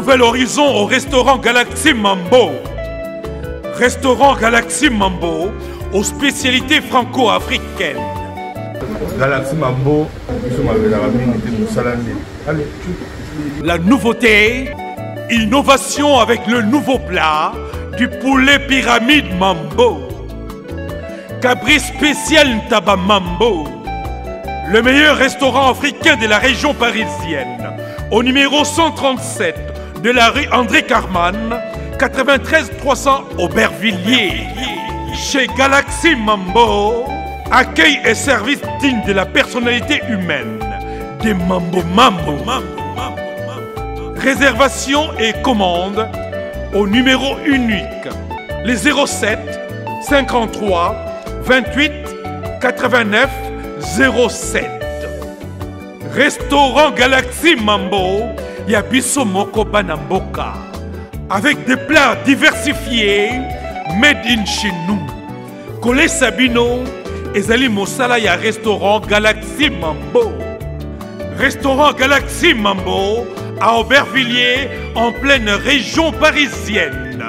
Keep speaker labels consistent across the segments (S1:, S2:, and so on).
S1: Nouvel horizon au restaurant Galaxy Mambo. Restaurant Galaxy Mambo aux spécialités franco-africaines.
S2: Galaxy Mambo,
S1: la nouveauté, innovation avec le nouveau plat du poulet pyramide Mambo. Cabri spécial Ntaba Mambo. Le meilleur restaurant africain de la région parisienne. Au numéro 137 de la rue André Carman, 93 300 Aubervilliers. Chez Galaxy Mambo, accueil et service digne de la personnalité humaine. Des Mambo Mambo. Réservation et commande au numéro unique, les 07 53 28 89 07. Restaurant Galaxy Mambo, Yabiso Moko Banamboka. Avec des plats diversifiés, made in chez nous. Kole Sabino, Ezali Mosala ya restaurant Galaxy Mambo. Restaurant Galaxy Mambo à Aubervilliers, en pleine région parisienne.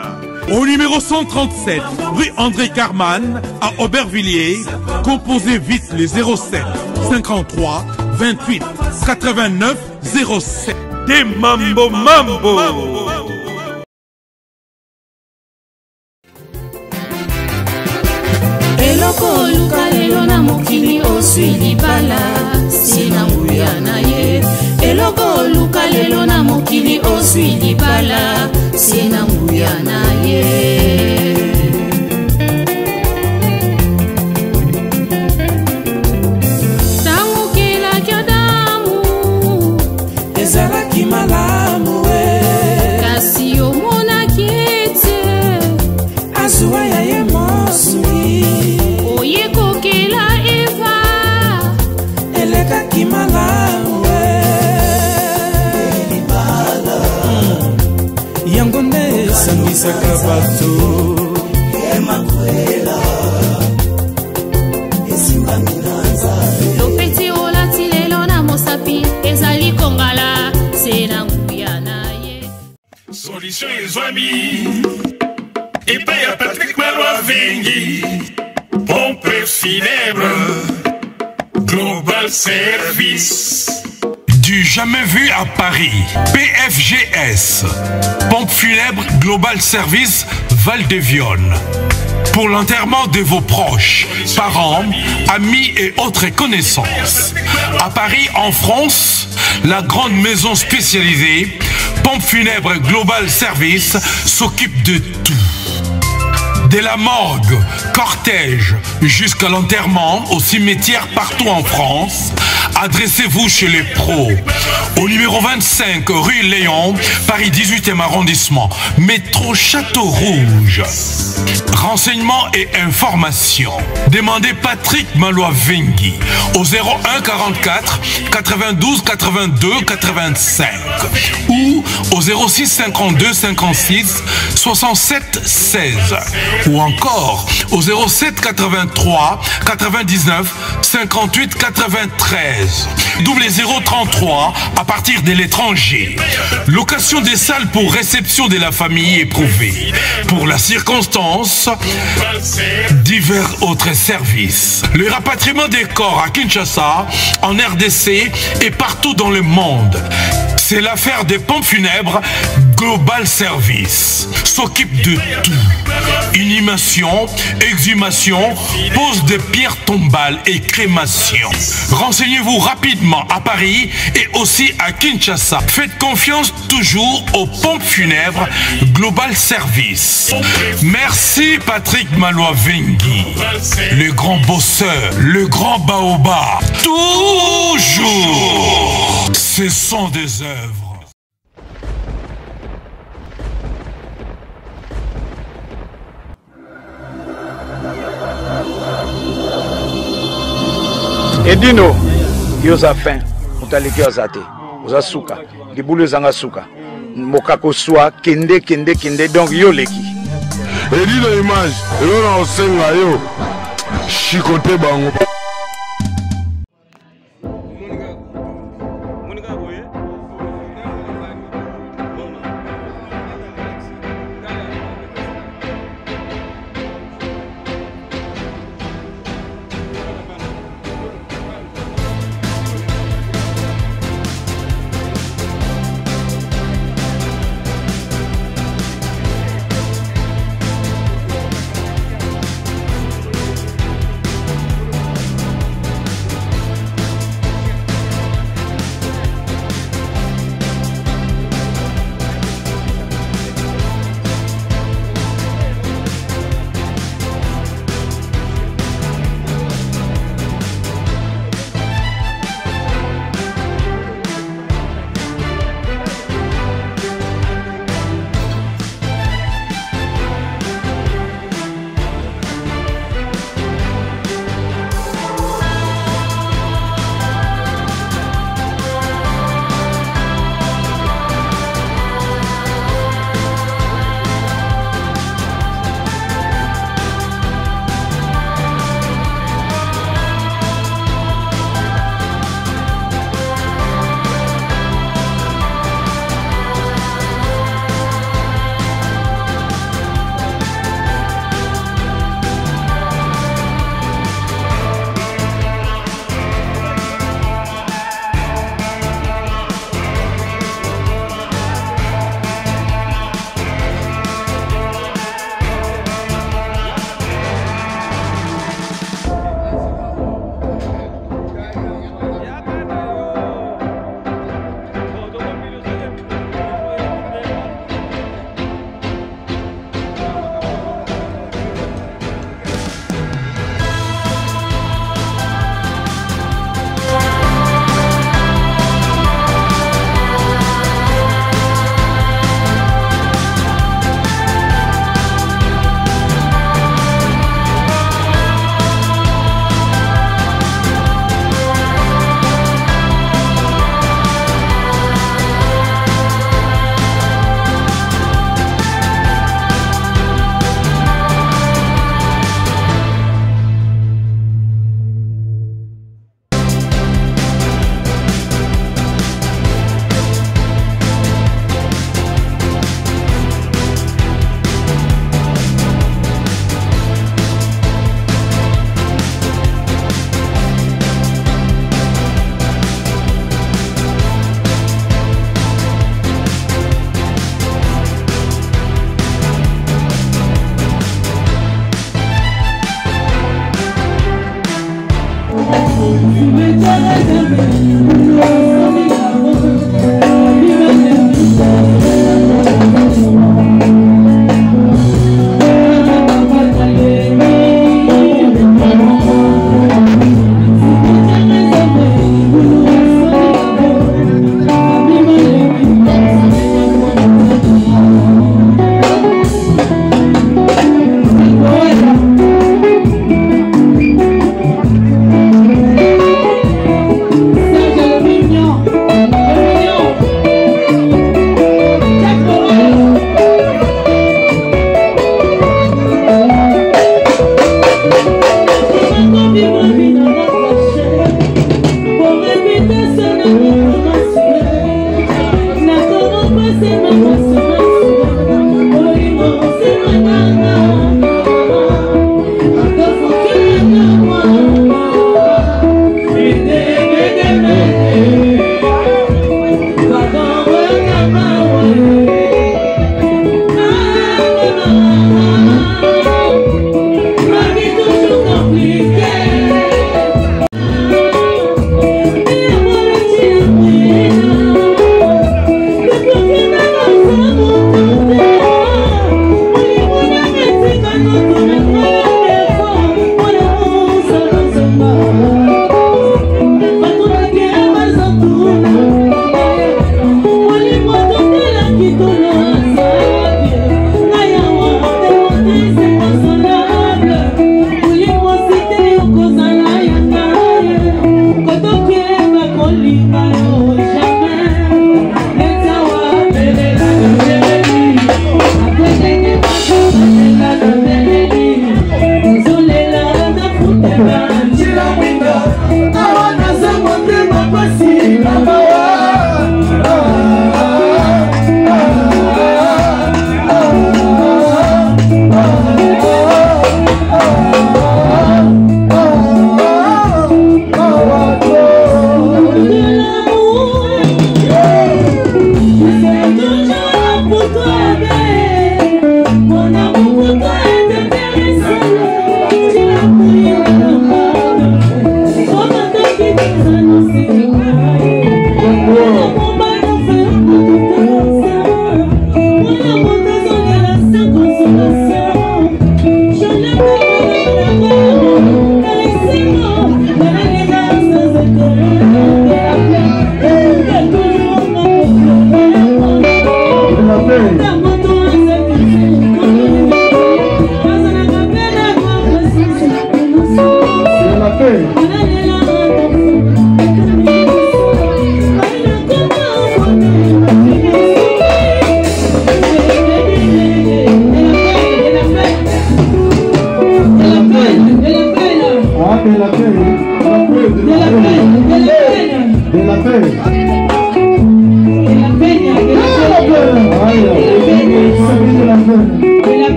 S1: Au numéro 137, rue André Carman, à Aubervilliers, composez vite les 07 53 28 89 07. Des Mambo Mambo.
S3: Eloko luka lelo na mokili oswili bala sina nguya na ye. Eloko luka lelo na mokili oswili bala sina nguya na ye. Tangu kila kyodamu ezalaki malamu kasi omona kiete azuwa ya ye mosui oyeko kela eva elekaki malamu yango nde esangisaka bato lopeti olati lelo na mosapi ezali kongala se na nguya na ye.
S4: Solution ezwami epai ya Patrick Malwavengi, pompe funèbre Global Service. Du jamais vu à Paris, PFGS, pompe funèbre Global Service Val-de-Vione. Pour l'enterrement de vos proches, parents, amis et autres connaissances. À Paris, en France, la grande maison spécialisée Pompe funèbre Global Service s'occupe de tout. De la morgue, cortège, jusqu'à l'enterrement au cimetière partout en France, adressez-vous chez les pros. Au numéro 25 rue Léon, Paris 18e arrondissement, métro Château Rouge. Renseignements et informations. Demandez Patrick Malwavengi au 01 44 92 82 85 ou au 06 52 56 67 16 ou encore au 07 83 99 58 93 double 033 à partir de l'étranger. Location des salles pour réception de la famille éprouvée. Pour la circonstance, divers autres services. Le rapatriement des corps à Kinshasa, en RDC et partout dans le monde. C'est l'affaire des pompes funèbres Global Service. S'occupe de tout. Inhumation, exhumation, pose de pierres tombales et crémation. Renseignez-vous rapidement à Paris et aussi à Kinshasa. Faites confiance toujours aux pompes funèbres Global Service. Merci Patrick Malwavengi, le grand bosseur, le grand baobab. Toujours, ce sont des œuvres.
S5: Edino, yoza fin, utaliki ozate, oza suka, libulu zanga suka, mokako swa, kende, donc yo leki.
S2: Edino image, yo na osenga yo, chikote bango.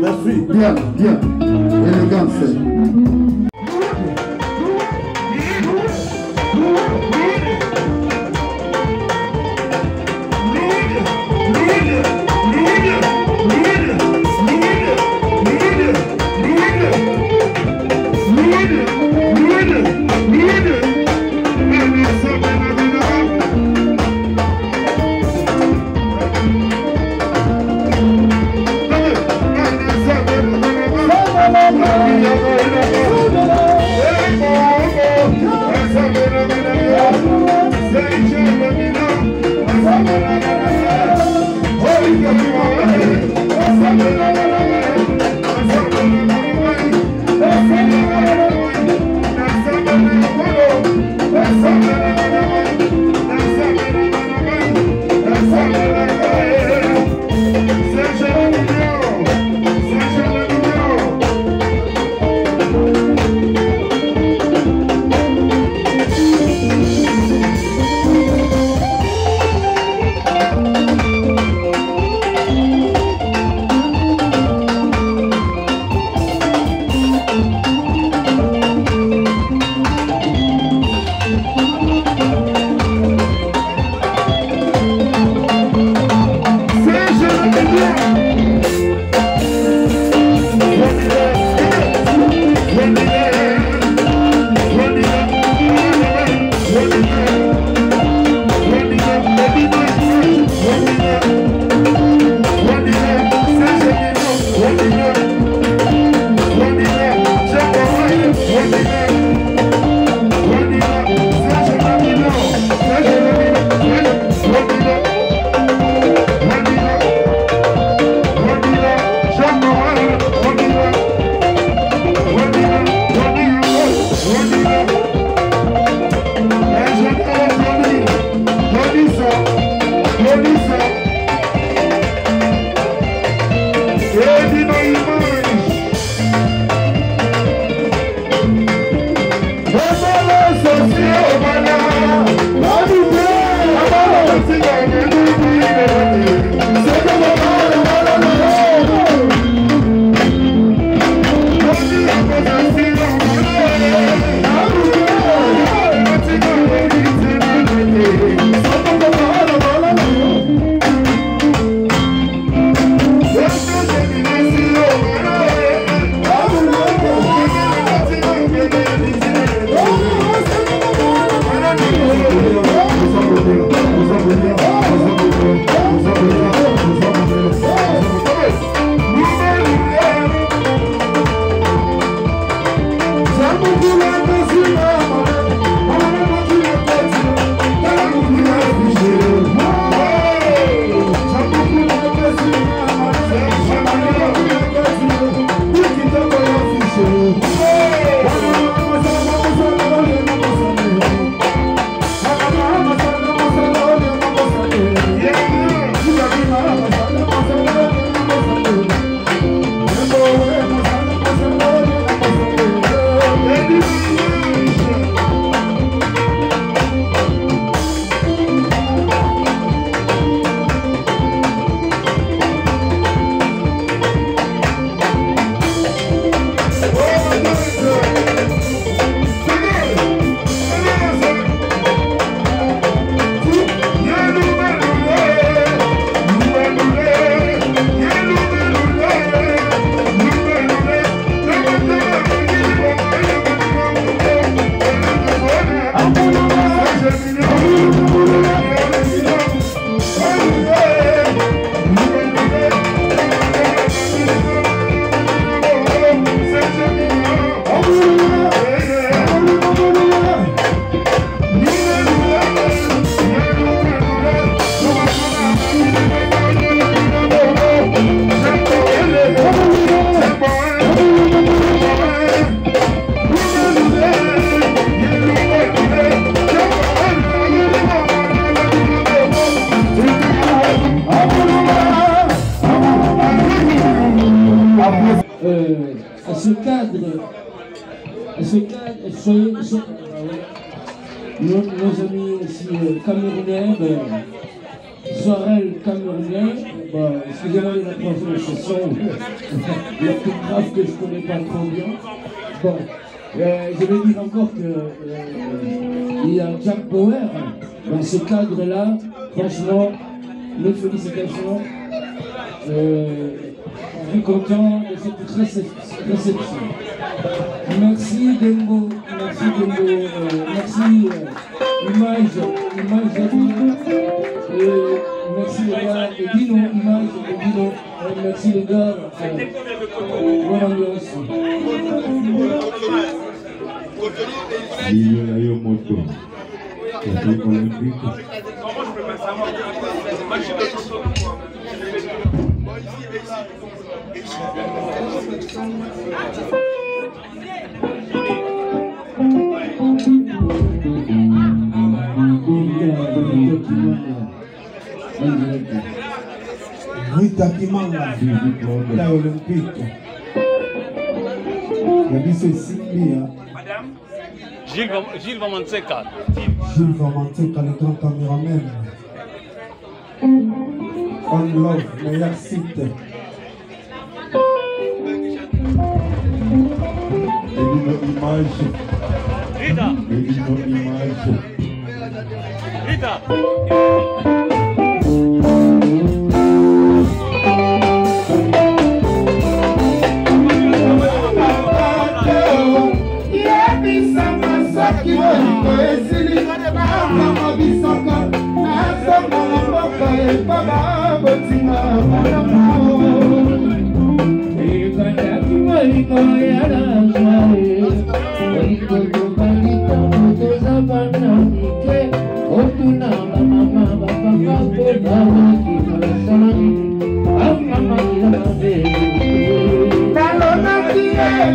S6: Merci. Bien, bien. Élégance.
S7: Nos amis ici camerounais, Sorel camerounais, excusez-moi de la prononciation, l'orthographe que je ne connais pas trop bien. Bon, je vais dire encore qu'il y a Jack Bauer dans ce cadre-là. Franchement, mes félicitations. Je suis content de cette réception. Merci Dembo, merci Image merci les gars, et Dino, Image et Dino, merci les gars, bonne ambiance.
S8: Rita Kimanga, la olympique. Il y a dit Sylvia.
S9: Gilles Vamantseka.
S8: Gilles Vamantseka, le grand caméraman. On love, meilleur site.
S9: Image. Rita.
S2: Image.
S9: Rita.
S8: La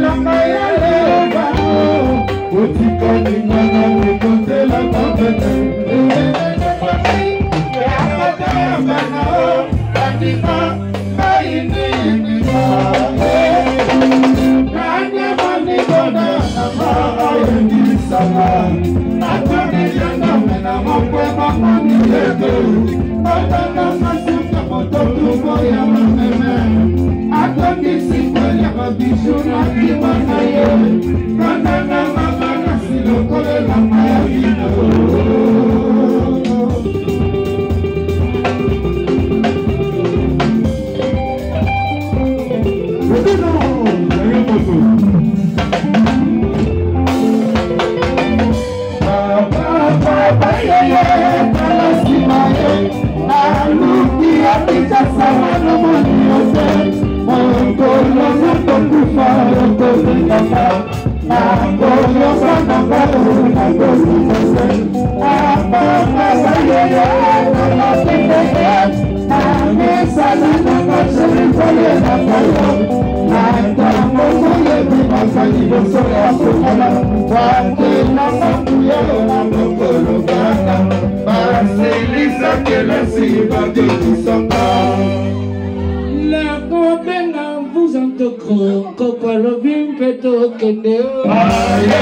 S7: La cobenga vous en tocro, copa lo bien peto que ne.
S10: Aye,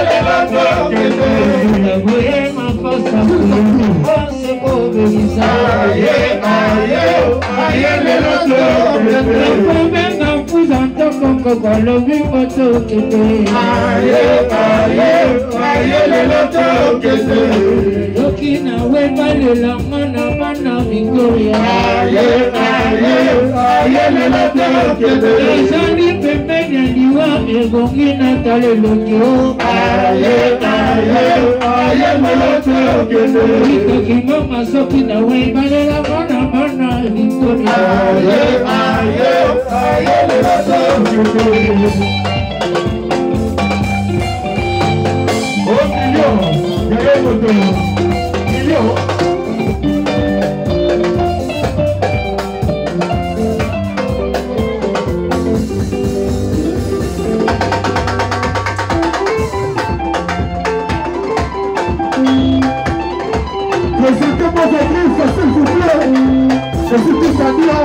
S10: le vato que ne.
S7: La buena pasa, se cobenga.
S10: Aye, le vato que ne.
S7: La cobenga vous en tocro, copa lo bien peto que ne.
S10: Aye, le vato que ne.
S7: Lokina weba le la mana Victoria.
S10: Aye, le vato que ne.
S7: Sali pembeni aliwa egongina tale lokio.
S10: Aye, le vato que ne.
S7: Ika kimama soki na weba le la mana Victoria.
S10: Aye, le vato que ne. Oh, million, million.
S6: Présentez-moi vos griffes, s'il vous plaît. Je suis tous à dire.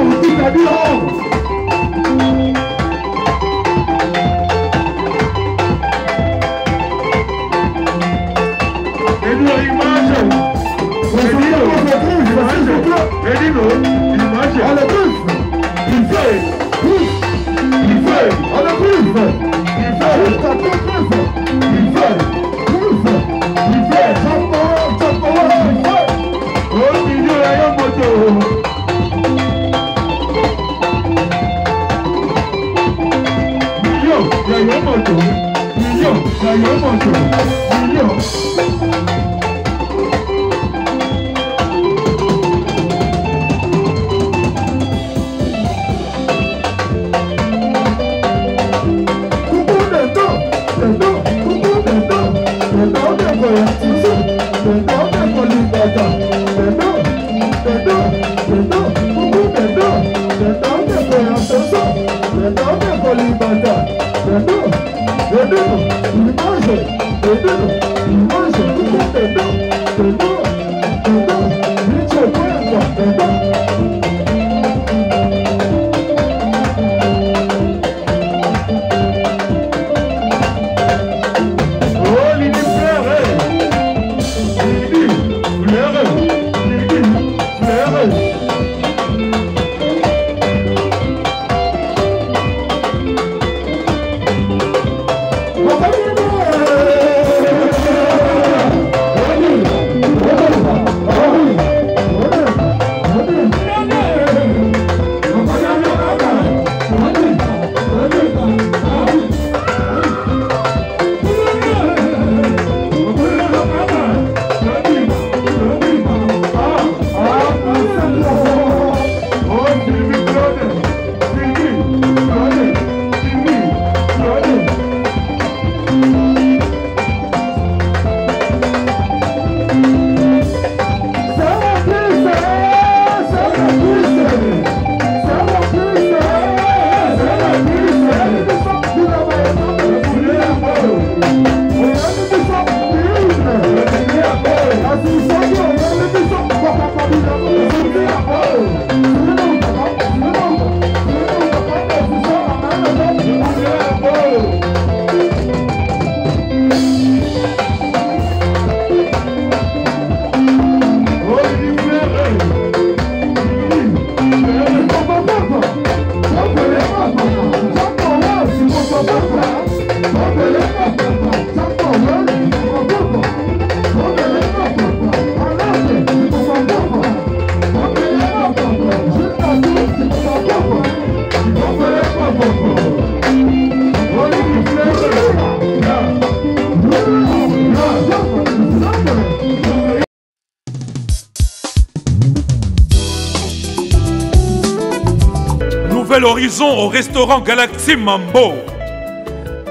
S1: Horizon au restaurant Galaxy Mambo.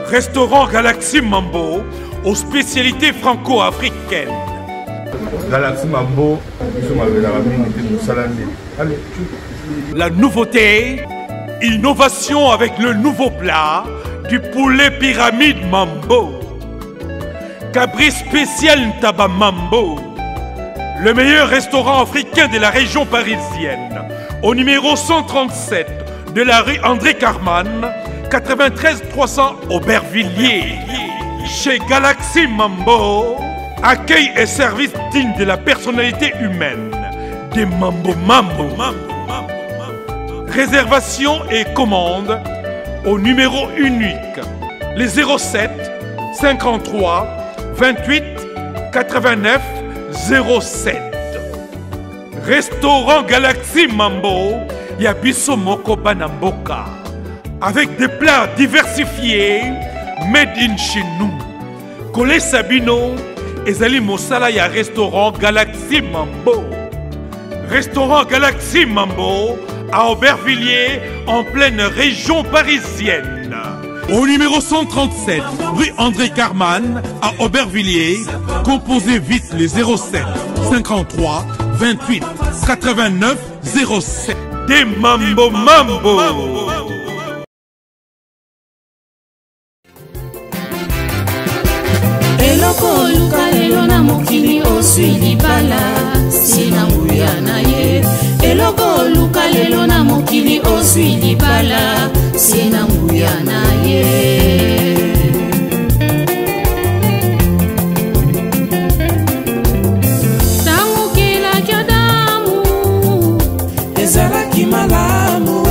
S1: Restaurant Galaxy Mambo aux spécialités franco-africaines.
S2: Galaxy Mambo, nous sommes avec la famille de Salamé. Allez,
S1: La nouveauté, innovation avec le nouveau plat du poulet pyramide Mambo. Cabri spécial Ntaba Mambo. Le meilleur restaurant africain de la région parisienne. Au numéro 137 de la rue André Carman, 93 300 Aubervilliers. Chez Galaxy Mambo, accueil et service digne de la personnalité humaine. Des Mambo Mambo. Réservation et commande au numéro unique, les 07 53 28 89 07. Restaurant Galaxy Mambo, Yabiso Moko Banamboka. Avec des plats diversifiés, made in chez nous. Kolé Sabino, Ezali Mosala ya restaurant Galaxy Mambo. Restaurant Galaxy Mambo à Aubervilliers, en pleine région parisienne. Au numéro 137, rue André Carman, à Aubervilliers, composez vite les 07 53 28 89 07. Des Mambo Mambo.
S3: Eloko luka lelo na mokili oswi libala sina nguya na ye. Eloko luka lelo na mokili oswi libala sina nguya na ye. Tangu kila kyadamu ezalaki malamu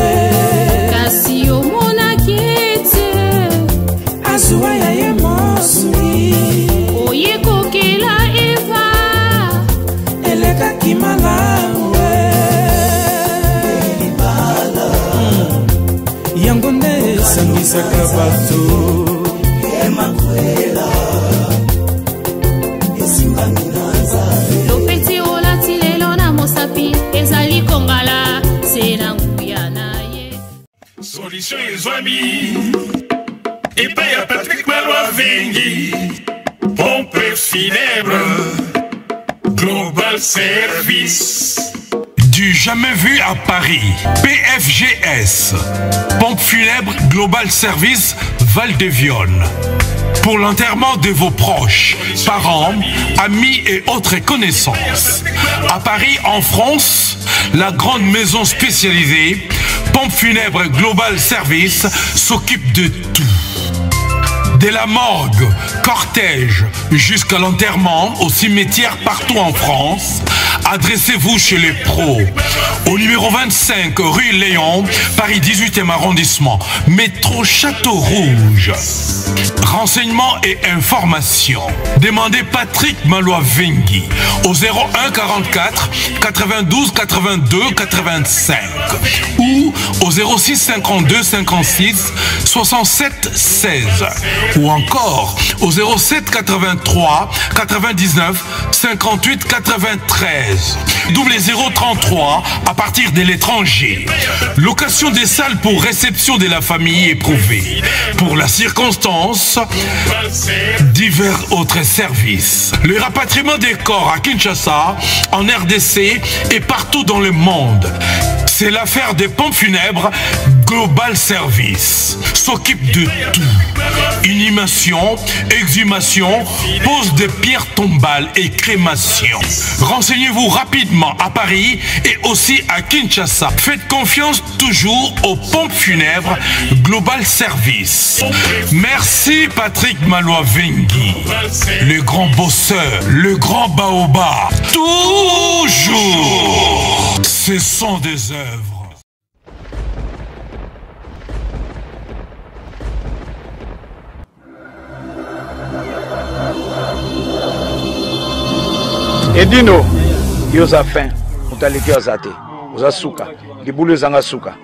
S3: kasi omona kete azuwa ya ye mosui oyeko kila eva elekaki malamu libala yango nde esangisaka bato emakwela esimbani na nzambe lopeti olati lelo na mosapi ezali kongala se na nguya na ye.
S4: Solution ezwami epai ya Patrick Malwa Vengi, pompe funèbre Global Service.
S11: Du jamais vu à Paris, PFGS, pompe funèbre Global Service Val-de-Vione. Pour l'enterrement de vos proches, parents, amis et autres connaissances. À Paris, en France, la grande maison spécialisée, pompe funèbre Global Service, s'occupe de tout. De la morgue, cortège, jusqu'à l'enterrement au cimetière partout en France, adressez-vous chez les pros. Au numéro 25 rue Léon, Paris 18e arrondissement, métro Château Rouge. Renseignements et informations. Demandez Patrick Malwa Vengi au 01 44 92 82 85 ou au 06 52 56 67 16 ou encore au 07 83 99 58 93. Double 033 à partir de l'étranger. Location des salles pour réception de la famille éprouvée. Pour la circonstance, divers autres services. Le rapatriement des corps à Kinshasa, en RDC et partout dans le monde. C'est l'affaire des pompes funèbres Global Service. S'occupe de tout. Inhumation, exhumation, pose de pierres tombales et crémation. Renseignez-vous rapidement à Paris et aussi à Kinshasa. Faites confiance toujours aux pompes funèbres Global Service. Merci Patrick Malwa Vengi, le grand bosseur, le grand baobab. Toujours, ce sont des œuvres.
S5: Edino, yoza fin, utaliki ozate, oza suka, libulu zanga suka,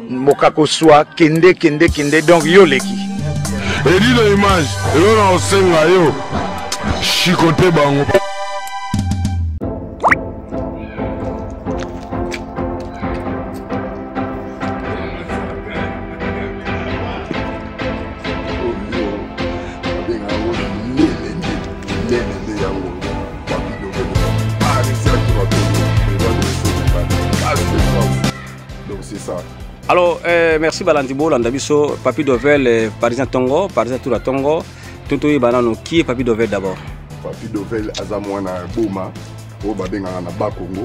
S5: mokako swa, kende, donc yo leki.
S2: Edino image, yo na osenga yo, shikote bango.
S12: ça.
S13: Alors, merci Balandibo, Landabiso, Papi Dovel, Parisien Tongo, Parisien Toura Tongo, Tonto Banano, qui est Papi Dovel d'abord?
S12: Papi Dovel, Azamouana Bouma, au Babenga na Bakongo,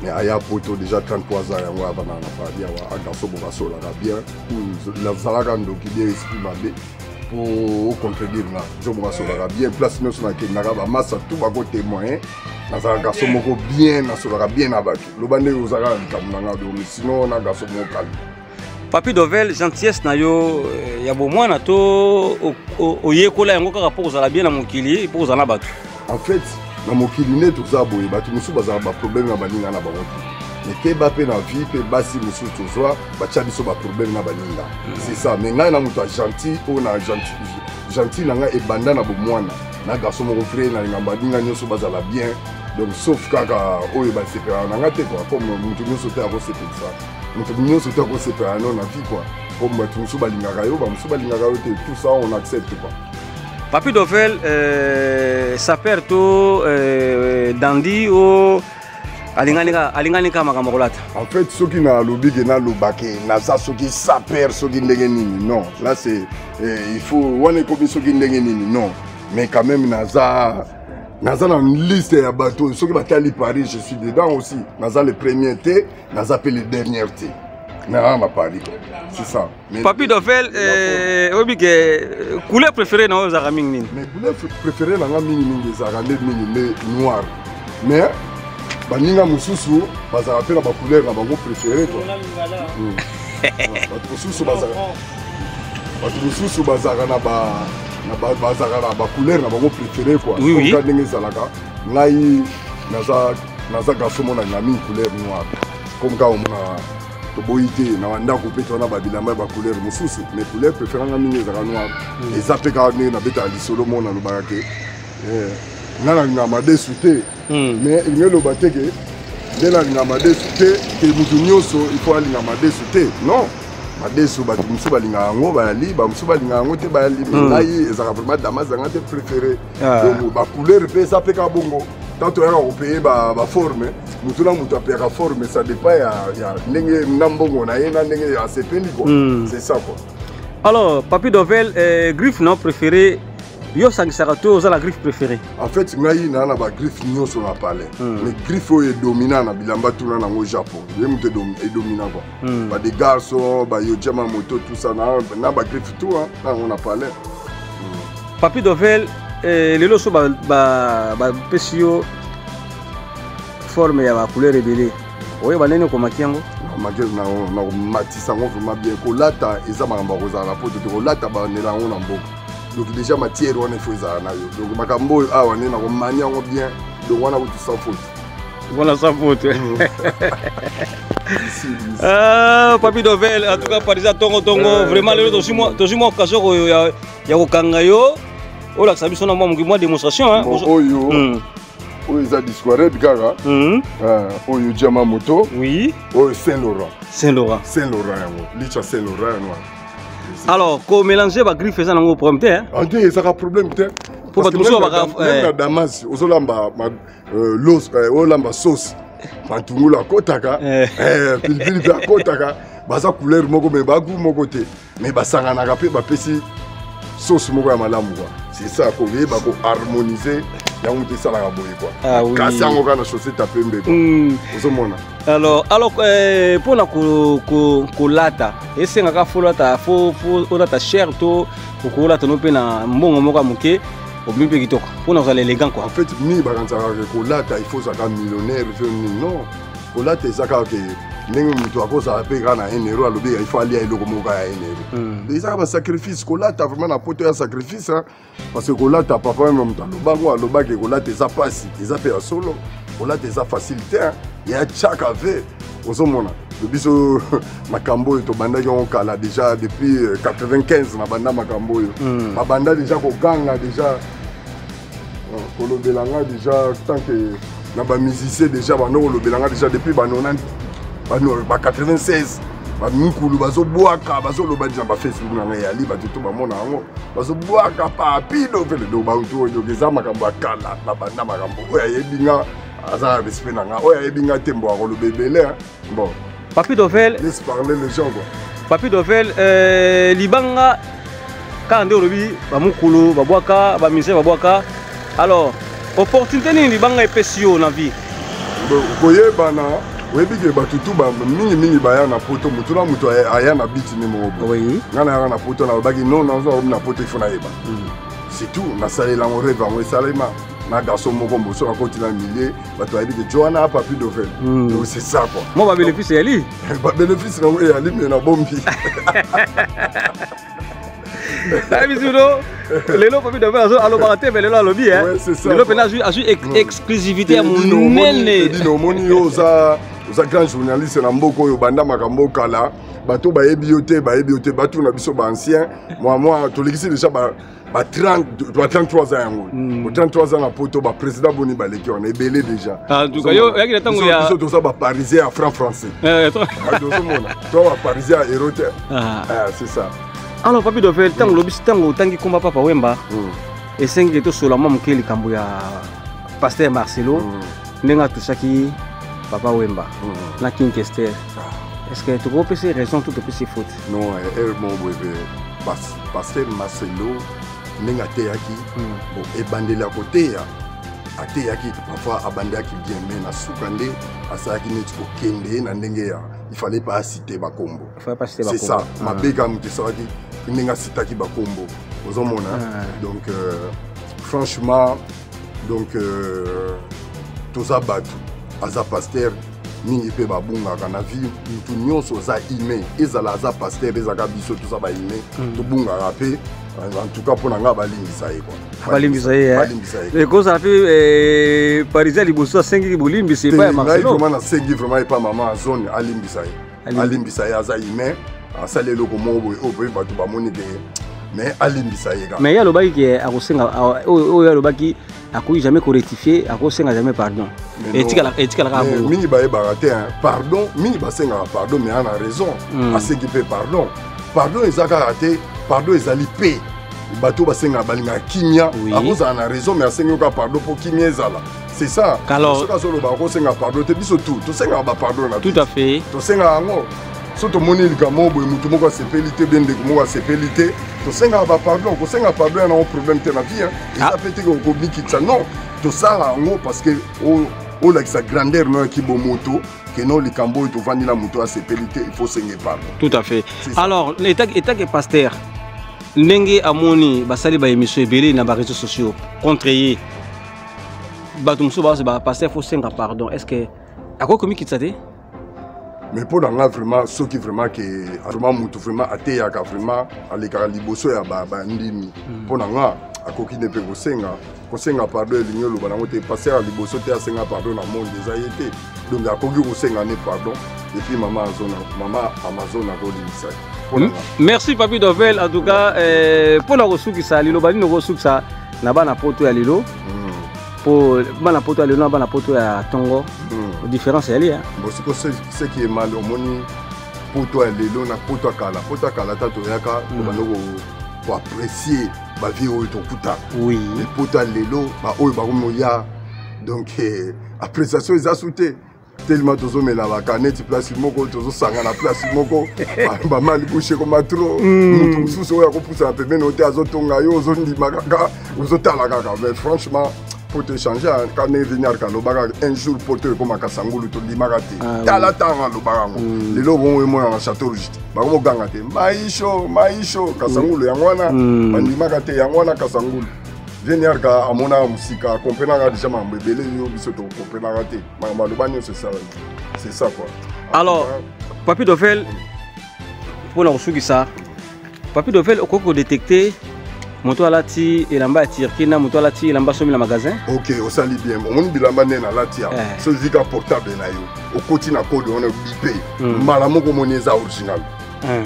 S12: mais Aya Poto déjà 33 ans, on va dans la famille, on a garçon Borasso, la bien, pour la Zaragando qui vient exprimer pour contredire là, je Borasso, la bien, place nous sur la Kenara, masse tout va côté témoin, dans un garçon bien, dans bien abattu. Le bandé aux Arabes, sinon on a un garçon calme.
S13: Papi Dovel, gentillesse na yo ya bomwa na to oyekola yango kaka po kozala bien na mokili po kozala batu.
S12: En fait, na mokili ne toza boye batu musu bazala ba problème na baninga na bango. Mais ke ba pe na vie pe basi musu tozwa ba tia biso ba problème na baninga. C'est ça, mais ngai na mutu gentil o na gentil na nga e banda na bomwana. Na garçon mo frère na ngamba dinga nyoso bazala bien. Donc sauf kaka oyo ba separa na nga te quoi comme mutu nyoso te ako separa ça. Nous sommes tous séparés dans la vie quoi. Comme tout ça on accepte quoi.
S13: Papi Dovel, ça perd tout Dandi ou Alinganika Makamorolata.
S12: En fait, ceux qui n'ont lobby qui n'ont lobby, nasa ceux qui s'appellent ceux qui n'ont non. Là c'est il faut on est comme ceux qui n'ont non. Mais quand même nasa dans une liste de bateaux, ceux qui vont aller Paris, je suis dedans aussi. Dans le premier thé, dans le dernier thé. Non, Paris. C'est ça.
S13: Papi Dovel, couleur préférée dans les Araming.
S12: Mais couleur préférée dans les Araming, noir. Mais, Baninga Moussousou, ça rappelle la couleur préférée. Moussousou, ba couleur na bango préféré quoi.
S13: Oui, oui.
S12: Quand ndenge zalaka ngai naza garçon mona ngami couleur noire. Comme quand on a to boité na wanda couper to na ba bilamba ba couleur mususu mais couleur préférée ngami zaka noire. Et ça peut quand na beta lisolo mona no barake. Nana ngama desute. Mais il ne le bateke. Dena ngama desute que mutu nyoso il faut ali ngama desute. Non. Madesu batu musu balinga ngo bali ba musu balinga ngo te bali ngai ezaka vraiment damas ngate préféré donc ba couleur pe ça pe ka bongo tant to on payer ba forme mutu na mutu apeka forme ça dépend ya ndenge nambongo na yena ndenge ya sepeli quoi c'est ça quoi.
S13: Alors Papi Dovel griffe non préféré yo sangisaka to za la griffe préférée.
S12: En fait ngai na ba griffe nyoso na palais mais griffe est dominant na bilamba tuna na ngo Japon ye mutu est dominant quoi ba des garçons ba yo jama moto tout ça na ba griffe tout na on a palais.
S13: Papi Dovel lelo so ba pesio forme ya ba couleur rebelle oye banene ko makiango
S12: na matisa ngo vraiment bien ko lata eza makamba ko za la poto ko lata ba nela ngo na mboka. Donc déjà matière on est faisait na yo. Donc makambo on est na ko mania ngo bien. Donc on a tout sans faute.
S13: Voilà sans faute. Papi Dovel en tout cas Parisien Tongo vraiment le tozimo occasion ya ko kanga yo. Ola sabi sona moi démonstration hein.
S12: Oyo za discours gaga. Oyo jama moto.
S13: Oui.
S12: Oyo Saint-Laurent.
S13: Saint-Laurent
S12: yango. Licha Saint-Laurent noir.
S13: Alors, comment mélanger les griffes, c'est un problème, hein?
S12: C'est un problème, parce que même la Damas, aux olamba l'os, olamba sauce, pantungula kotaka, pilipili pa kotaka, baza couleur moko mais bagu moko te, mais basanga na rapé ba pesi sauce moko ya malamu quoi. C'est ça qu'on veut ba ko harmoniser.
S13: Ah oui. Alors pour la colata, et c'est un folata, faut la cher to, pour la tonopé na bon moka moké, au mieux petit pour nous aller élégant quoi.
S12: En fait, ni baganza colata, il faut ça millionnaire, non. Colata c'est ça que nengo mutu akoza apeka na 1 euro alobi il faut aller à eloko moka ya 1 euro. Déjà un sacrifice colata vraiment na poto ya sacrifice hein parce que colata papa même mutu alobango alobaki colata eza pasi eza pe solo colata eza facilité hein ya chaka ve ozomona le biso makambo to banda yo kala déjà depuis 95 na banda makambo yo ma banda déjà ko ganga déjà kolobelanga déjà tant que na ba musicien déjà ba no kolobelanga déjà depuis ba 90 ba 96 ba mikulu bazo boaka bazo loba déjà ba Facebook na ngai ali ba tuto ba mona ngo bazo boaka Papi Dovel do ba uto yo geza makambo akala na banda makambo oya yebinga aza respect na nga oya yebinga tembo akolo bebele bon
S13: Papi Dovel.
S12: Laisse parler les gens quoi.
S13: Papi Dovel, Libanga, quand on dit, Bamukulu, Babouaka, Bamise, Babouaka. Alors, opportunité ni Libanga est pécio dans la vie.
S12: Voyez, Bana, oui, que Batutu, mini baya na poto, mutuna mutu aya na biti ni mobo.
S13: Oui.
S12: Nana na poto na bagi non na poto ifuna eba. C'est tout. Na salé la mon rêve, moi salema. Na garçon moko mboso na continent milieu, bato ayebi que Johanna Papi Dovel. Donc c'est ça quoi.
S13: Moi ba bénéfice ali.
S12: Ba bénéfice na oui ali mais na bombi.
S13: La bisudo. Lelo Papi Dovel alo baraté mais lelo alobi hein.
S12: Ouais, c'est ça.
S13: Lelo pena asu exclusivité à mon nene.
S12: Dino moni yo za grand journaliste na mboko yo banda makambo kala. Bato ba ebioté bato na biso ba ancien. Moi tolekisi déjà ba 33 ans. 33 ans na poto, ba président Boni Baleki, on est belé déjà.
S13: En tout cas, yo, il y a tant que ya.
S12: Tout ça, ba parisien à franc français. Toi, ba parisien à éroté. C'est ça.
S13: Alors, Papi Dovel, tant lobis, tant qui combat Papa Wemba. Et 5 étoiles sur la maman qui est le ya Pasteur Marcelo. Nenga tout ça qui Papa Wemba. Na Kinkester. Est-ce que tu peux ces raisons tout peut ces fautes?
S12: Non, mon bébé. Pasteur Marcelo. Nenga teyaki bon ebandela côté ya ateyaki parfois abandaki bien mais na sukande asaki neti ko kende na ndenge ya il fallait pas citer bakombo c'est ça mabeka mutesaki nenga citaki bakombo ozomona donc franchement donc toza batu aza pasteur mingi pe babungaka na vie mutu nyonso oza ime ezala aza pasteur ezaka biso toza ba ime tobungaka pe. En tout cas, pour nous, balimbisa quoi.
S13: Balimbisa les causes a fait Parisien liboso 5 bolimbi c'est pas Marcelo.
S12: Vraiment 5 vraiment pas maman zone alimbisa. Alimbisa aza ime, asale loko mobo o pe batu ba monique mais alimbisa ga.
S13: Mais ya lobaki ki akosenga o ya lobaki akoyi jamais correctifier, akosenga jamais pardon. Etika la rabo.
S12: Mingi ba baraté pardon, mingi ba senga pardon mais on a raison. A ce qui fait pardon. Pardon ezaka raté. Pardon ezali pe bato basenga balinga kimia akoza na raison mais asenga ka pardon pour kimia ezala c'est ça
S13: alors
S12: soka solo ba ko senga pardon te biso tout senga ba pardon na
S13: tout à fait
S12: to senga ngo soto moni likamo boy mutu moko sepelité bende moko sepelité to senga ba pardon ko senga pardon na un problème te na vie ça peut être ko bikitsa non to sala ngo parce que o la sa grandeur no ki bo moto que non les cambo to vandi la moto à sepelité il faut senga pardon
S13: tout à fait alors l'état que pasteur Nenge amoni basali ba émission ebele na ba réseaux sociaux contre batumso ba passer faut 5 pardon est-ce que à quoi comme qui tsate
S12: mais pour dans vraiment ceux qui vraiment que vraiment mutu vraiment ateya ka vraiment aleka liboso ya ba ndimi pour nga akoki ne pe ko senga pardon elignolo bana ngote passer à liboso te a senga pardon na monde des ayete donc akoki ko senga ne pardon et puis maman Amazon a godimisa.
S13: Merci Papi Dovel en tout cas pour la ressource ça lilo bani no ressource ça na bana poto ya lilo pour bana poto ya lilo na bana poto ya Tongo différence elle hein
S12: bon ce qui est mal au moni poto ya lilo na poto kala tato yaka bana ko apprécier ba vie o to kuta
S13: oui
S12: les poto ya lilo ba o ba ko ya donc appréciation ils a sauté tellement tozo mela ba canette place moko tozo sanga na place moko ba mali boucher comme trop mutu suso ya ko poussa pe meno te azotonga yo zo ndima kaka uzotala kaka mais franchement pour te changer quand on venir quand un jour pour te comme Kasangulu to limagati tala tanga lo barango le lo bon mo na château rouge ba ko ganga te maisho Kasangulu yangwana ba limagati yangwana Kasangulu venir ka amona musika comprendre déjà mambe belé yo biso to comprendre te malobanyo c'est ça quoi.
S13: Alors Papi Dovel pour la ressource ça Papi Dovel okoko détecter moto alati elamba tirki na moto alati elamba somi na magasin.
S12: OK on sali bien on bilamba nena lati so zika portable na yo okoti na code on bipé malamo ko moneza original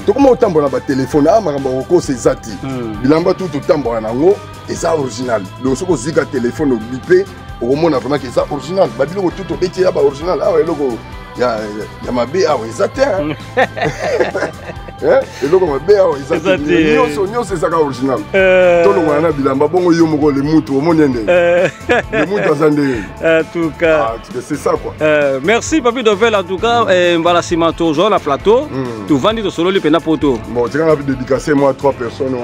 S12: to comme otambola ba téléphone makambo ko sezati bilamba tout otambola nango eza original donc soko zika téléphone bipé okomona vraiment que eza original babiloko tout obeti ya baoriginal awa eloko ya mabe awa eza te eloko mabe awa eza te nyonso ezaka original tolongwana na bilamba bongo yo moko le mutu omoni ndenge le mutu aza ndenge
S13: en tout cas
S12: c'est ça quoi
S13: merci Papi Dovel en tout cas mbala nsima tozwa na plateau tovandi tosololi mpena poto
S12: bon tikanga dédicacé moi 3 personnes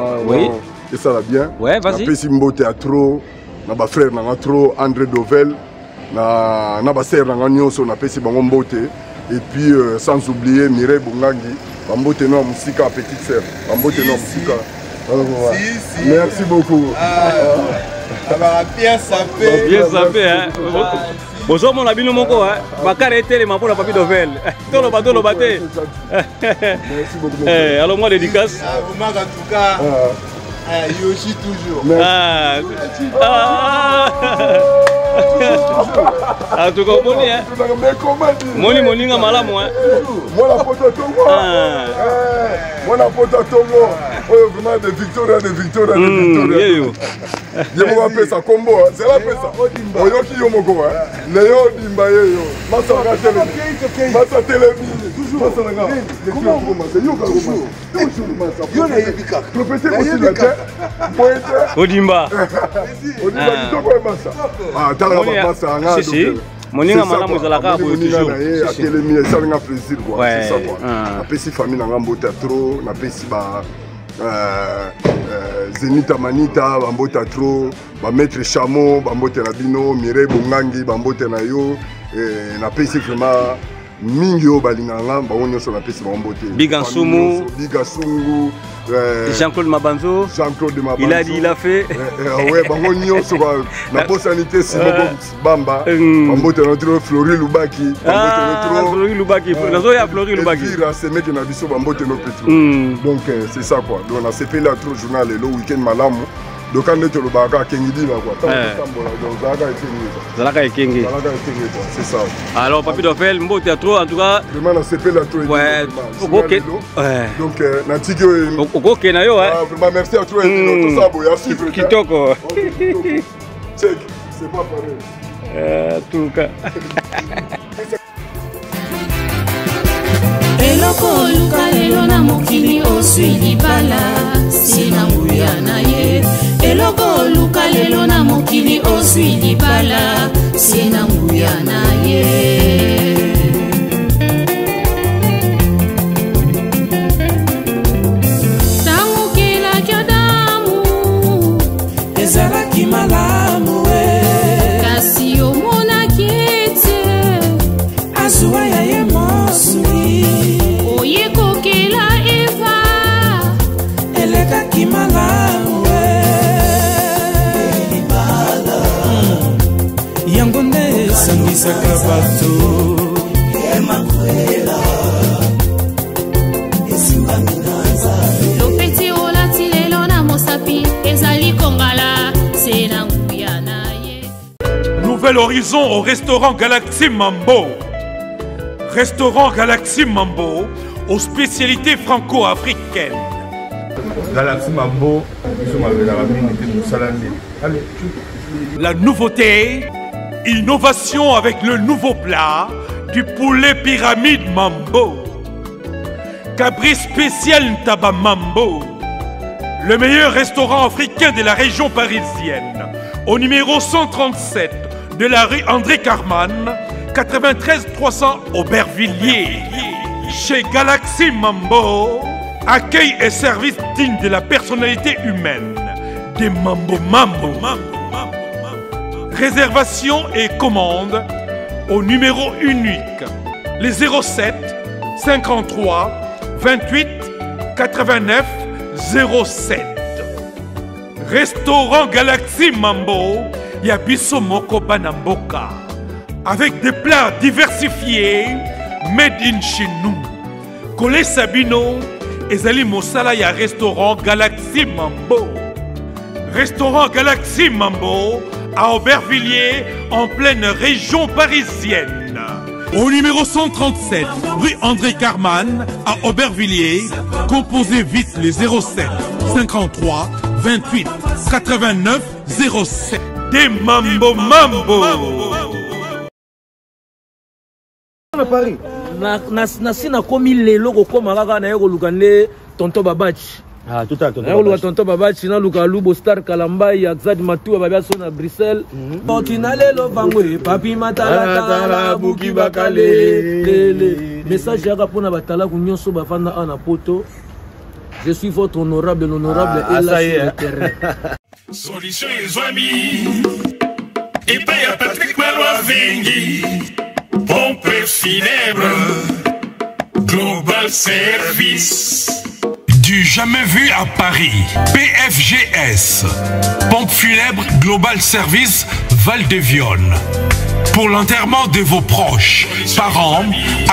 S12: et ça va bien
S13: ouais vas-y
S12: napesi mbote ya trop na bafrère nanga trop André Dovel na basere nanga nyonso napesi bango mbote et puis sans oublier Mireille Bungangi bambote no musika petite sœur bambote no musika merci beaucoup
S13: bien sapé hein bozomona bino moko bakara etelema mpona Papi Dovel toloba te
S12: merci beaucoup
S13: alors moi dédicace
S14: en tout cas Yoshi toujours.
S13: En tout cas, moni moninga malamu hein.
S12: Moi la poto tongo. Moi la poto tongo. Oh vraiment de victoria. Je me rappelle ça combo, c'est la pesa. Oyoki yo moko hein. Léo Dimba yo. Masa télé. Masa télé. Toujours. Comment yo na yebika. Propété aussi la tête.
S13: Odimba.
S12: Odimba kitoko masa. Ah tala masa nga.
S13: Si. Moninga malamu ezalaka pour toujours.
S12: Akelemi esalinga plaisir quoi. C'est ça quoi. Napesi famille nanga mbota trop, napesi ba Zenita Manita, bambota trop, ba maître Chamo, bambote na bino, Mireille Bungangi, bambote na yo, napesi vraiment mingi yo balinganga, bango nyonso napesi bambote.
S13: Bigansumu, Jean-Claude Mabanzo, il a dit, il a fait.
S12: Ouais, bango nyonso na bosanité Simoko Bamba, bambote na trop Flori Lubaki, bambote na trop
S13: Flori Lubaki, nazo ya Flori Lubaki.
S12: C'est mec na biso bambote no petro. Donc c'est ça quoi. Donc on a CP là trop journal le week-end malamu. Donc quand tu le baka kengidi là quoi.
S13: Zalaka ekengi.
S12: C'est ça.
S13: Alors Papi Dovel mbote ya trop en tout cas.
S12: Vraiment na CP là trop.
S13: Ouais. OK.
S12: Donc na tiki
S13: OK na yo hein.
S12: Vraiment merci à toi tout ça boya suivre.
S13: Kitoko.
S12: Check, c'est pas pareil.
S13: En tout cas.
S3: eloko luka lelo na mokili oswi libala sina nguya na ye eloko luka lelo na mokili oswi libala sina nguya na ye tangukelaki adamu ezalaki malamu kasi omonaki ete azuwa ya ye mosuni oyekokela eva elekaki malamu libala yango nde esangisaka bato emakwela esimbami na nzambe lopeti olati lelo na mosapi ezali kongala se na nguya na ye.
S1: Nouvel horizon au restaurant Galaxy Mambo. Restaurant Galaxy Mambo aux spécialités franco-africaines.
S9: Galaxy Mambo,
S1: la nouveauté, innovation avec le nouveau plat du poulet pyramide Mambo. Cabri spécial Ntaba Mambo. Le meilleur restaurant africain de la région parisienne. Au numéro 137 de la rue André Carman, 93 300 Aubervilliers. Chez Galaxy Mambo, accueil et service digne de la personnalité humaine. Des Mambo Mambo. Réservation et commande au numéro unique. Les 07 53 28 89 07. Restaurant Galaxy Mambo, Yabiso Moko Banamboka. Avec des plats diversifiés, made in chez nous. Colé Sabino, Ezali Mosala ya restaurant Galaxy Mambo. Restaurant Galaxy Mambo à Aubervilliers, en pleine région parisienne. Au numéro 137, rue André Carman, à Aubervilliers, composez vite les 07 53 28 89 07. des mambo mambo.
S15: Paris. Na komi lelo kokoma kaka na yeko lukande tonton Babachi.
S16: Ah, tout à fait.
S15: Na tonton Babachi na luka Lubo Star Kalambai Axad Matua babia so na Bruxelles. Okina lelo bangwe papi matala buki bakale. Message yaka pona batala kunyonso bafanda ana poto. Je suis votre honorable, l'honorable est là sur le terrain.
S4: Solution et amis. Et pas y'a Patrick Malois Vengi. Pompe funèbre. Global Service.
S11: Du jamais vu à Paris. PFGS. Pompe funèbre Global Service Val-de-Vione. Pour l'enterrement de vos proches, parents,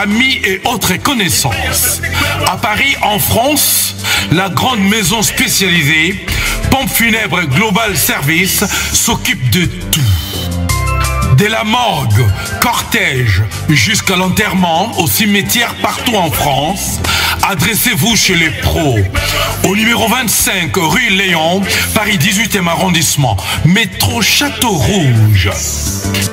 S11: amis et autres connaissances. À Paris, en France, la grande maison spécialisée, Pompe funèbre Global Service, s'occupe de tout. De la morgue, cortège, jusqu'à l'enterrement au cimetière partout en France, adressez-vous chez les pros. Au numéro 25 rue Léon, Paris 18e arrondissement, métro Château Rouge.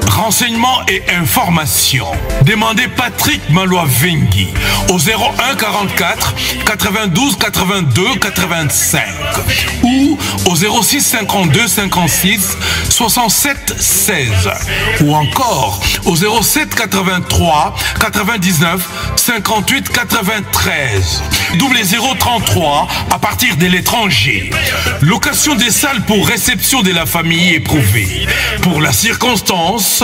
S11: Renseignements et informations. Demandez Patrick Malois Vengi au 01 44 92 82 85 ou au 06 52 56 67 16 ou encore au 07 83 99 58 93 double 033 à partir de l'étranger. Location des salles pour réception de la famille éprouvée. Pour la circonstance,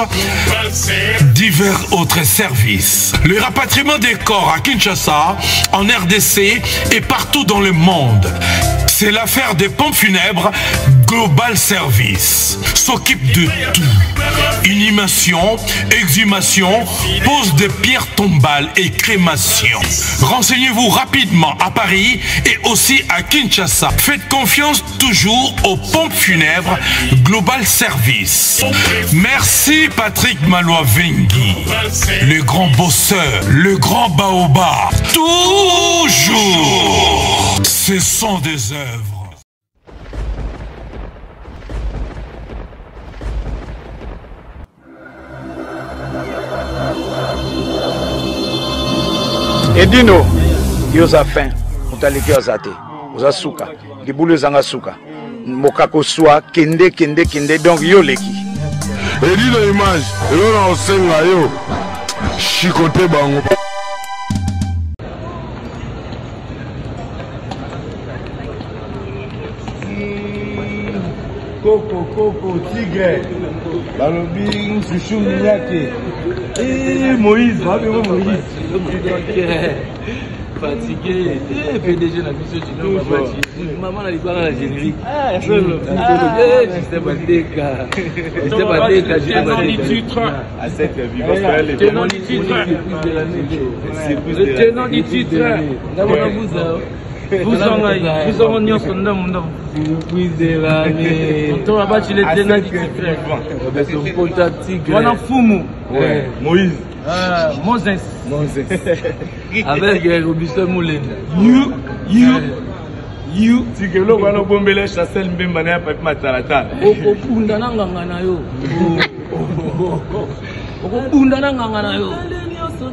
S11: divers autres services. Le rapatriement des corps à Kinshasa, en RDC et partout dans le monde. C'est l'affaire des pompes funèbres Global Service. S'occupe de tout. Inhumation, exhumation, pose de pierres tombales et crémation. Renseignez-vous rapidement à Paris et aussi à Kinshasa. Faites confiance toujours aux pompes funèbres Global Service. Merci Patrick Malois Vengi, le grand bosseur, le grand baobab. Toujours, ce sont des œuvres.
S5: Edino, yoza fin, mutaliki ozate, oza suka, libulu zanga suka, mokako swa, kende, donc yo leki.
S2: Edino image, yo na osenga yo, chikote bango.
S9: Coco, tigre, balobi, chouchou, mignake. Et Moïse, Moïse.
S15: Fatigué, PDG na biso chino maman na libanga na générique.
S9: À cette vie, parce qu'elle est
S15: tenant du titre de l'année. Le tenant du titre. Vous en nyonso ndamu. Depuis de l'année. On va battre les tenants du titre. Wana fumu.
S9: Moïse.
S15: Moses. Avec Robinson Moulin.
S9: You. Tigelo wana bombele chassel mbemba na papa matalata.
S15: Okopunda na nganga na yo. Okopunda na nganga na yo.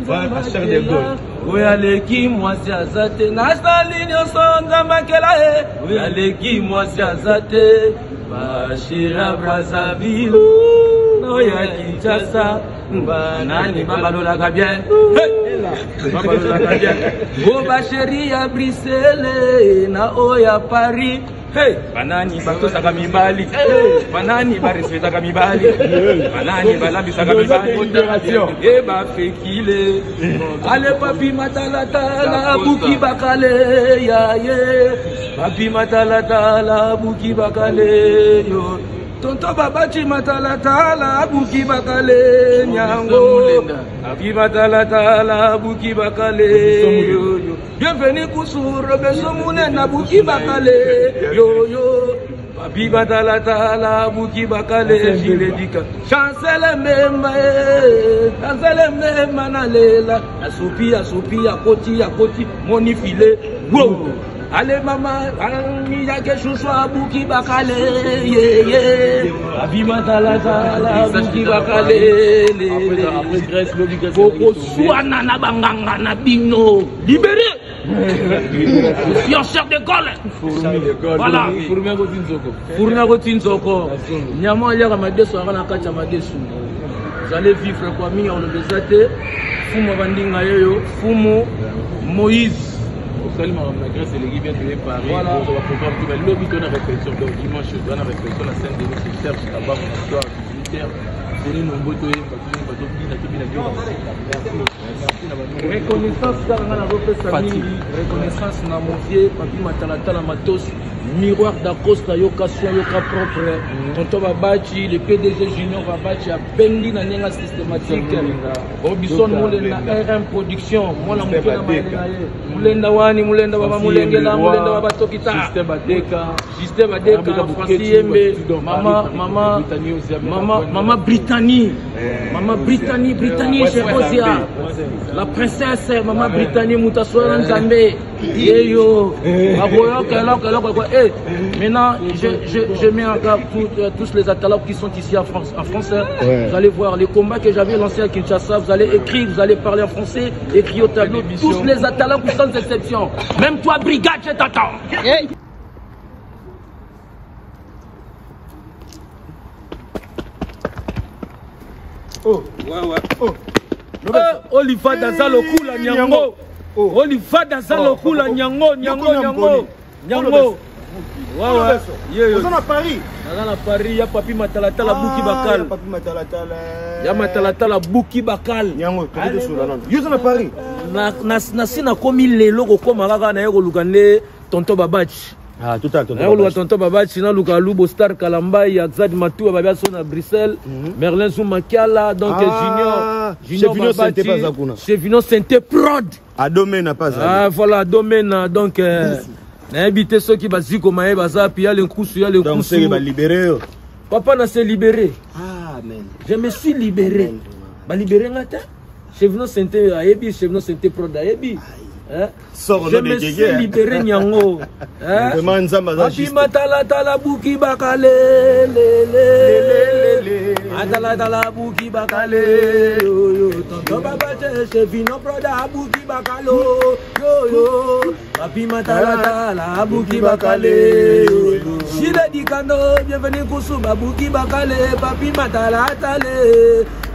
S9: Va cher de gol.
S15: Oyaleki mwasi azate na stali nyonso nzambakela e. Oyaleki mwasi azate bashira Brazzaville. Oya Kinshasa. Banani babalolaka bien. Babalolaka bien. Boba chéri ya Bruxelles na oya Paris. Hey, banani batosaka mibali. Banani barespectaka mibali. Banani balabisaka mibali. E ba fekile. Ale papi matalata buki bakale ya ye. Papi matalata buki bakale yo. Tonto Babachi matalata buki bakale nyango. Papi matalata buki bakale yo. Bienvenue kusur beso munena buki bakale yo. Papi matalata buki bakale jiledika. Chancele memba na lela. Asopia koti moni file. Wow. allez maman, Miyake Chouchoua, Bouki Bakale, yeah. Abimatala, Bouki Bakale, Koko Souana, Nabanganga, Nabino, libéré. Je suis en chair d'école. Voilà. Fourna Rotinzoko. Niamo Yara Madesu, Arana Kacha Madesu. J'allais vivre quoi, mi on le désate. Fumo Vandinga Yo, Fumo Moïse. Au salut, madame la Grèce et l'équipe vient de Paris. Voilà. On va programme tout le lobby de la réflexion. Donc dimanche, je dois la réflexion. La scène de nous, Serge Tabac, mon histoire militaire. Reconnaissance na mon vieux papi Matalatala Matos miroir d'Acosta yocation yoka propre tonton Babachi le PDG Junior Babachi a pendi na nenga systématique Robinson Mulenda RM production mwana mukela mulenda wani mulenda baba mulengela mulenda baba tokita système adeka Francis Yembe mama Brittany chez Osia la princesse maman Brittany Moutassoa Nzambe yeyo maintenant je mets en garde tous les athlètes qui sont ici en France vous allez voir les combats que j'avais lancés à Kinshasa, vous allez écrire, vous allez parler en français, écrire au tableau tous les athlètes sans exception, même toi brigade je t'attends. Oh, Oliva Dazalo Kula Nyango. Oliva Dazalo Kula Nyango. Ouais. Vous êtes à Paris. Dans Paris, il y a Papi Matalatala Bouki Bakal. Il y a Matalatala Bouki Bakal. Nyango, vous êtes à Paris. Nasina komi lelo ko maraga na yego lugane tonto Babachi. Ah, tout à fait. Tonto Babachi na luka Lubo Star Kalambai, Axad Matou Babia son à Bruxelles, Merlin Zoumakiala, donc Junior Babachi. Chez Vino Sainte Prod. À domaine pas. Ah voilà, domaine donc n'habiter ceux qui basent comme maé baza puis il y a le cousu, il y a le cousu. Donc c'est libéré. Papa n'a s'est libéré. Ah amen. Je me suis libéré. Ba libéré ngata. Chez Vino Sainte Ayebi, chez Vino Sainte Prod Ayebi. Je me suis libéré Nyango. Papi Matalatala Bouki Bakale. Matalatala Bouki Bakale. Tonton Babache, chez Vino Proda Bouki Bakalo. Papi Matalatala Bouki Bakale. Chile Dikano, bienvenue Koussouba Bouki Bakale. Papi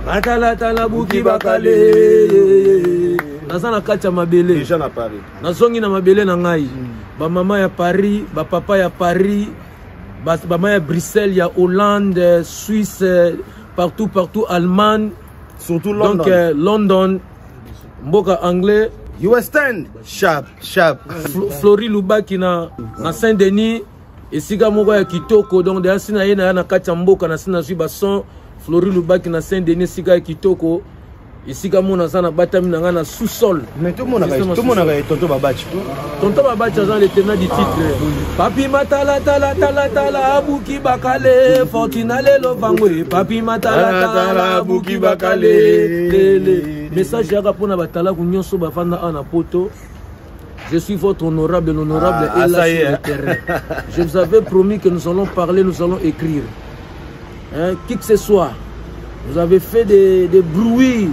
S15: Matalatala Bouki Bakale. Nazana kacha mabele déjà na Paris nazongi na mabele na ngai ba mama ya Paris ba papa ya Paris ba mama ya Bruxelles ya Hollande Suisse partout Allemagne surtout London donc London mboka anglais US 10 sharp Flori Lubaki na Saint-Denis esika moko ya kitoko donc de sina yena na kacha mboka na sina suba son Flori Lubaki na Saint-Denis sika ya kitoko. Ici, comme on a battu dans sous-sol. Mais tout le monde a Tonton Babachi. Tonton Babachi a le tenant du titre. Papi Matalatala Bouki Bakale. Fortinale Lovangwe. Papi Matalatala Bouki Bakale. Message à Rapona Batala Gounion Sobafana Anapoto. Je suis votre honorable est là sur le terrain. Je vous avais promis que nous allons parler, nous allons écrire. Qui que ce soit. Vous avez fait des bruits.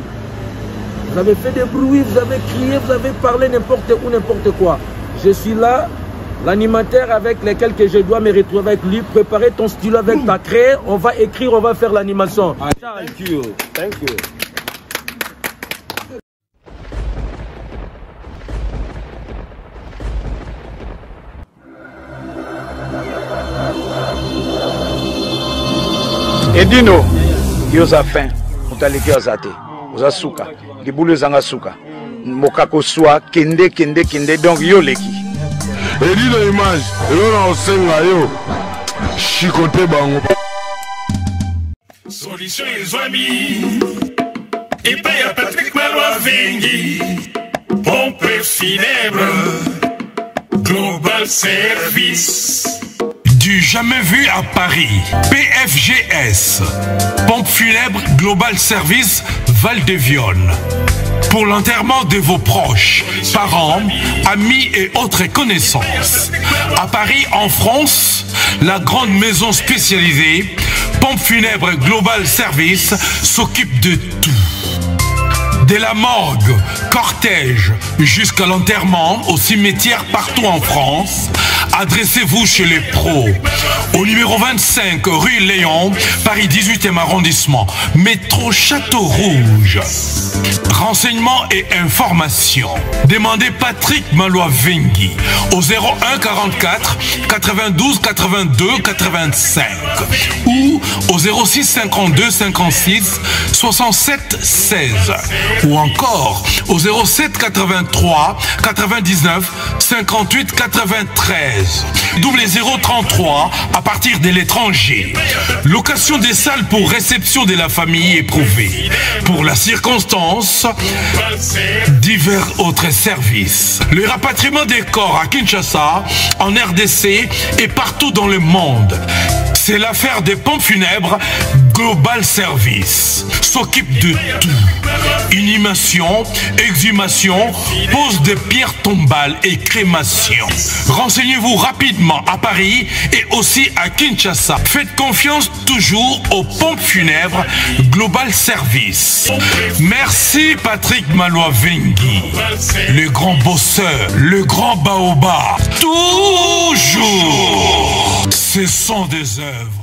S15: Vous avez fait des bruits, vous avez crié, vous avez parlé n'importe où, n'importe quoi. Je suis là, l'animateur avec lequel que je dois me retrouver avec lui. Préparer ton stylo avec ta craie. On va écrire, on va faire l'animation. Thank you.
S5: Edino, yoza fin, mutaliki ozate, oza suka, libulu zanga suka, mokako soa, kende, donc yo leki.
S2: Edino image, yo na osenga yo, chikote bango.
S4: Solution Ezwami, et paye à Patrick Malois Vengi, pompe funèbre, Global Service.
S11: du jamais vu à Paris. PFGS, Pompe Funèbre Global Service Val-de-Vione. Pour l'enterrement de vos proches, parents, amis et autres connaissances. À Paris, en France, la grande maison spécialisée Pompe Funèbre Global Service s'occupe de tout. De la morgue, cortège, jusqu'à l'enterrement au cimetière partout en France, adressez-vous chez les pros. Au numéro 25 rue Léon, Paris 18e arrondissement, métro Château Rouge. Renseignements et informations. Demandez Patrick Malois-Vengui au 01 44 92 82 85 ou au 06 52 56 67 16 ou encore au 07 83 99 58 93 double 033 à partir de l'étranger. Location des salles pour réception de la famille éprouvée. Pour la circonstance, divers autres services. Le rapatriement des corps à Kinshasa, en RDC et partout dans le monde. C'est l'affaire des pompes funèbres Global Service. S'occupe de tout. Inhumation, exhumation, pose de pierres tombales et crémation. Renseignez-vous rapidement à Paris et aussi à Kinshasa. Faites confiance toujours aux pompes funèbres Global Service. Merci Patrick Malois-Vengui, le grand bosseur, le grand baobab. Toujours, ce sont des œuvres.